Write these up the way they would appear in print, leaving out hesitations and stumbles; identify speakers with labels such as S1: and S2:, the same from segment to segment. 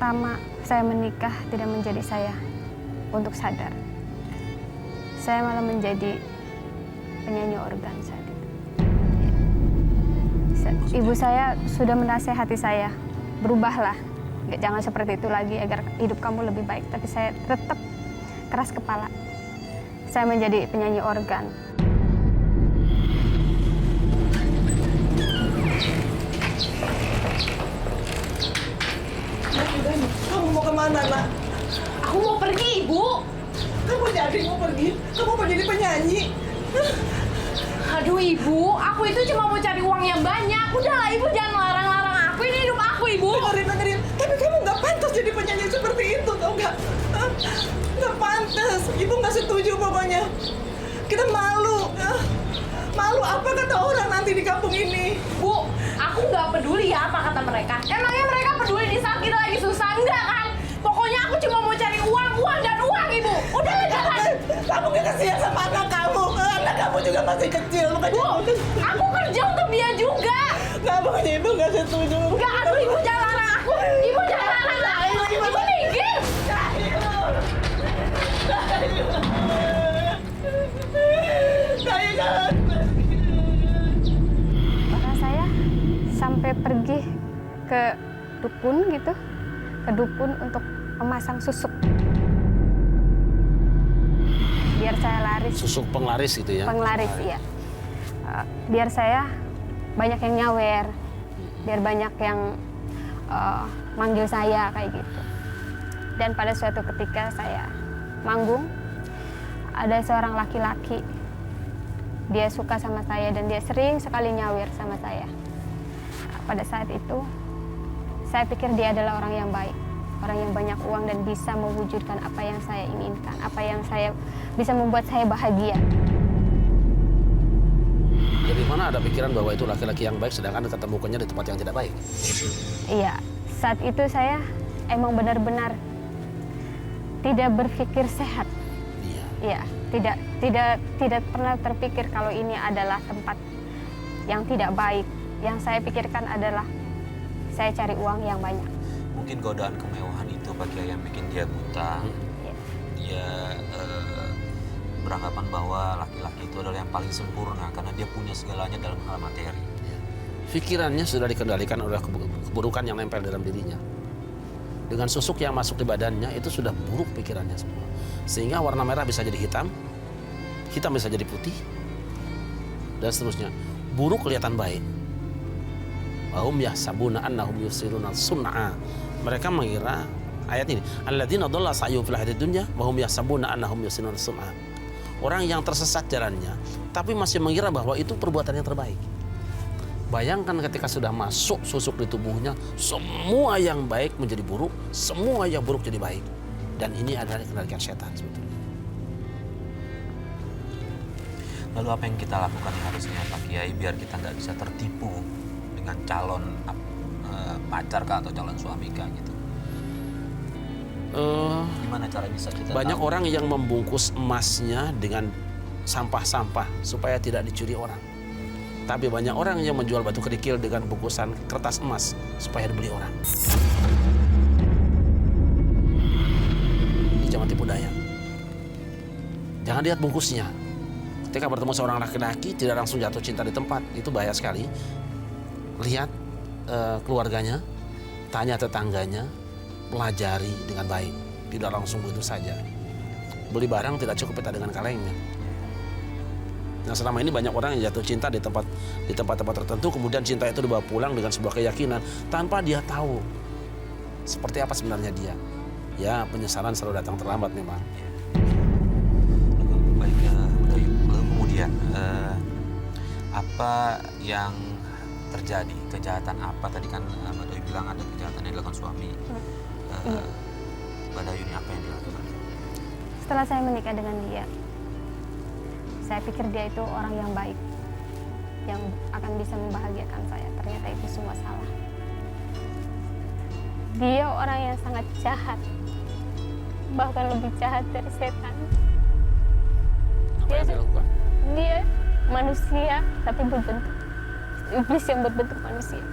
S1: pertama saya menikah tidak menjadi saya untuk sadar. Saya malah menjadi penyanyi organ saat itu. Ibu saya sudah menasehati saya, berubahlah, jangan seperti itu lagi agar hidup kamu lebih baik. Tapi saya tetap keras kepala. Saya menjadi penyanyi organ.
S2: Kamu mau kemana, nak?
S3: Aku mau pergi, Ibu.
S2: Kamu jadi mau pergi? Kamu mau jadi penyanyi?
S3: Aduh, Ibu, aku itu cuma mau cari uang yang banyak. Udahlah, Ibu jangan larang-larang aku. Ini hidup aku, Ibu.
S2: Dengerin. Tapi kamu nggak pantas jadi penyanyi seperti itu, tau nggak? Nggak pantas. Ibu nggak setuju pokoknya. Kita malu. Malu apa kata orang nanti di kampung ini?
S3: Bu, aku nggak peduli ya apa kata mereka. Emangnya mereka peduli di saat kita lagi susah? Enggak kan? Pokoknya aku cuma mau cari uang, dan uang, Ibu. Udah, jangan.
S2: Kamu nggak kasihan sama anak kamu. Anak kamu juga masih kecil.
S3: Bu, aku kerja untuk dia juga.
S2: Nggak, pokoknya Ibu nggak setuju.
S3: Enggak, aduh, Ibu jangan larang aku. Ibu jangan larang aku. Ibu minggir.
S1: Maka saya sampai pergi ke dukun gitu, ke dukun untuk memasang susuk. Biar saya laris.
S4: Susuk penglaris gitu ya?
S1: Penglaris, iya. Biar saya banyak yang nyawer, biar banyak yang manggil saya kayak gitu. Dan pada suatu ketika saya manggung, ada seorang laki-laki. Dia suka sama saya dan dia sering sekali nyawer sama saya. Pada saat itu, saya pikir dia adalah orang yang baik, orang yang banyak uang dan bisa mewujudkan apa yang saya inginkan, apa yang saya bisa membuat saya bahagia.
S4: Dari mana ada pikiran bahwa itu laki-laki yang baik sedangkan ketemukannya di tempat yang tidak baik?
S1: Iya, saat itu saya emang benar-benar tidak berpikir sehat. Iya, tidak pernah terpikir kalau ini adalah tempat yang tidak baik. Yang saya pikirkan adalah saya cari uang yang banyak.
S5: Mungkin godaan kemewahan itu Pak Kiai yang bikin dia buta. Dia beranggapan bahwa laki-laki itu adalah yang paling sempurna karena dia punya segalanya dalam hal materi.
S4: Pikirannya sudah dikendalikan oleh keburukan yang nempel dalam dirinya. Dengan susuk yang masuk di badannya itu sudah buruk pikirannya semua. Sehingga warna merah bisa jadi hitam, hitam bisa jadi putih, dan seterusnya. Buruk kelihatan baik. Wahum yahsabuna annahum yusiruna sun'a. Mereka mengira ayat ini, alladzina dhalla sa'yuhum fil hayatid dunya wa hum yahsabuna annahum yusiruna sun'a. Orang yang tersesat jalannya tapi masih mengira bahwa itu perbuatan yang terbaik. Bayangkan ketika sudah masuk susuk di tubuhnya, semua yang baik menjadi buruk, semua yang buruk jadi baik. Dan ini adalah dikendalikan setan sebetulnya.
S5: Lalu apa yang kita lakukan harusnya Pak Kiai biar kita nggak bisa tertipu dengan calon pacar kah atau calon suami kah gitu? Gimana cara bisa kita
S4: Banyak
S5: tahu?
S4: orang yang membungkus emasnya dengan sampah-sampah supaya tidak dicuri orang. Tapi banyak orang yang menjual batu kerikil dengan bungkusan kertas emas supaya dibeli orang. Ini jangan tipu daya. Jangan lihat bungkusnya. Ketika bertemu seorang laki-laki tidak langsung jatuh cinta di tempat, itu bahaya sekali. Lihat keluarganya, tanya tetangganya, pelajari dengan baik. Tidak langsung begitu saja. Beli barang tidak cukup peta dengan kalengnya. Nah, selama ini banyak orang yang jatuh cinta di tempat-tempat tertentu, kemudian cinta itu dibawa pulang dengan sebuah keyakinan tanpa dia tahu seperti apa sebenarnya dia. Ya, penyesalan selalu datang terlambat memang.
S5: Baik, lalu kemudian apa yang terjadi? Kejahatan apa? Tadi kan Mbak Doi bilang ada kejahatan yang dilakukan suami. Mbak Doi ini apa yang dilakukan?
S1: Setelah saya menikah dengan dia, saya pikir dia itu orang yang baik, yang akan bisa membahagiakan saya. Ternyata itu semua salah. Dia orang yang sangat jahat, bahkan lebih jahat dari setan.
S4: Apa yang dilakukan?
S1: Dia manusia, tapi berbentuk iblis yang berbentuk manusia.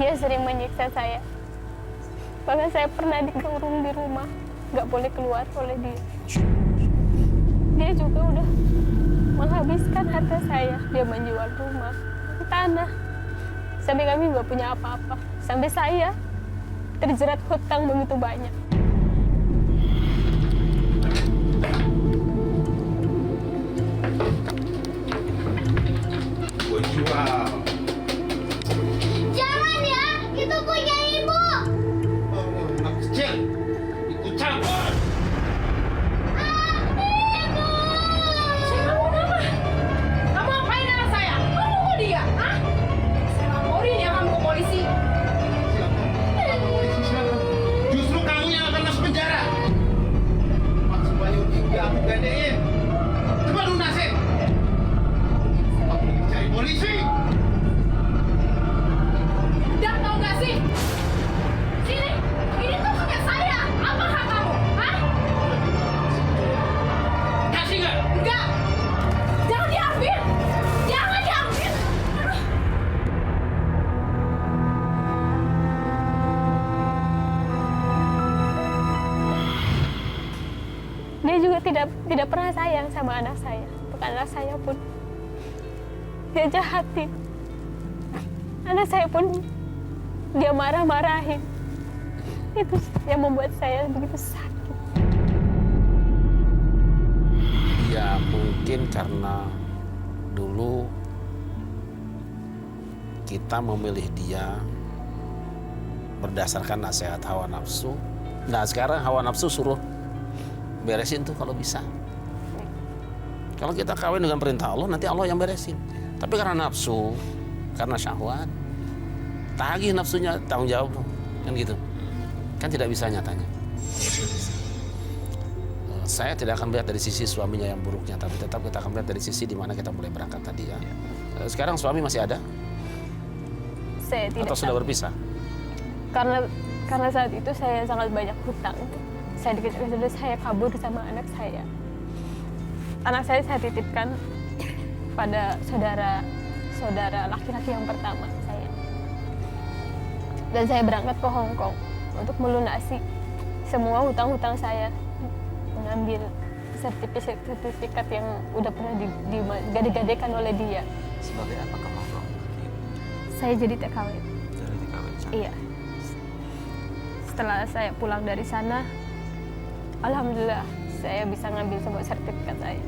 S1: Dia sering menyiksa saya. Bahkan saya pernah dikurung di rumah, nggak boleh keluar oleh dia. Dia juga udah menghabiskan harta saya. Dia menjual rumah, tanah. Sampai kami nggak punya apa-apa. Sampai saya terjerat hutang begitu banyak.
S6: Jangan ya, itu punya ibu.
S7: Anak kecil, ikut campur.
S6: Ibu.
S3: Kamu kenapa? Kamu ngapain anak saya? Kamu mukul dia? Hah? Saya laporin ya kamu ke polisi.
S7: Silakan. Polisi silakan. Justru kamu yang akan masuk penjara. Maksud Bayu ini aku gadein. Cepat lunasin. Aku cari polisi.
S3: Dan tau gak sih? Sini, ini tuh punya saya. Apa hak kamu? Hah?
S7: Kasih nggak?
S3: Enggak. Jangan diambil. Jangan diambil. Aduh.
S1: Dia juga tidak pernah sayang sama anak saya. Bahkan anak saya pun dia jahatin. Anak saya pun dia marah-marahin. Itu yang membuat saya begitu sakit.
S4: Ya mungkin karena dulu kita memilih dia berdasarkan nasihat hawa nafsu. Nah sekarang hawa nafsu suruh beresin tuh kalau bisa. Kalau kita kawin dengan perintah Allah, nanti Allah yang beresin. Tapi karena nafsu, karena syahwat, tagih nafsunya, tanggung jawab dong. Kan gitu. Kan tidak bisa nyatanya. Saya tidak akan melihat dari sisi suaminya yang buruknya, tapi tetap kita akan melihat dari sisi di mana kita mulai berangkat tadi ya. Sekarang suami masih ada?
S1: Saya tidak
S4: Atau sudah
S1: tahu.
S4: berpisah?
S1: Karena saat itu saya sangat banyak hutang. Saya dikejar-kejar, saya kabur sama anak saya. Anak saya titipkan pada saudara laki-laki yang pertama saya. Dan saya berangkat ke Hong Kong untuk melunasi semua hutang-hutang saya, mengambil sertifikat yang udah pernah digade-gadekan oleh dia.
S5: Sebagai apa ke Hong Kong?
S1: Saya jadi TKW.
S5: Dari TKW di sana.
S1: Iya. Setelah saya pulang dari sana, alhamdulillah saya bisa ngambil semua sertifikat saya.